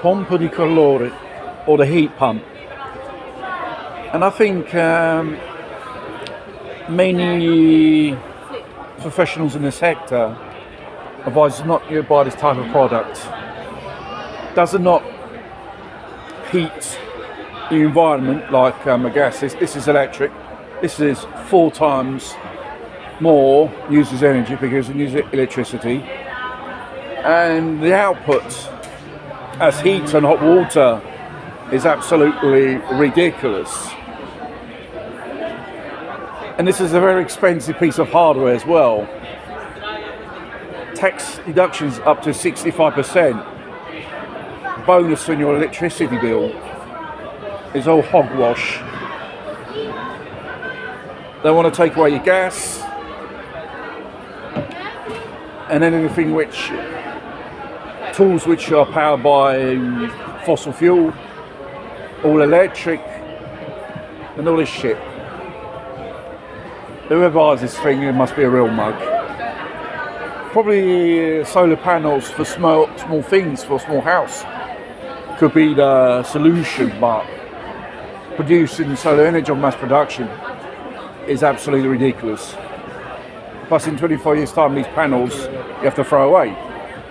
pompa di calore, or the heat pump. And I think many professionals in the sector advise not to buy this type of product. Does not heat the environment like a gas. This is electric. This is 4 times more, uses energy because it uses electricity. And the output as heat and hot water is absolutely ridiculous. And this is a very expensive piece of hardware as well. Tax deductions up to 65%. Bonus on your electricity bill is all hogwash. They want to take away your gas and anything tools which are powered by fossil fuel, all electric, and all this shit. Whoever buys this thing, it must be a real mug. Probably solar panels for small things, for a small house, could be the solution, but producing solar energy on mass production is absolutely ridiculous. Plus in 25 years time, these panels you have to throw away.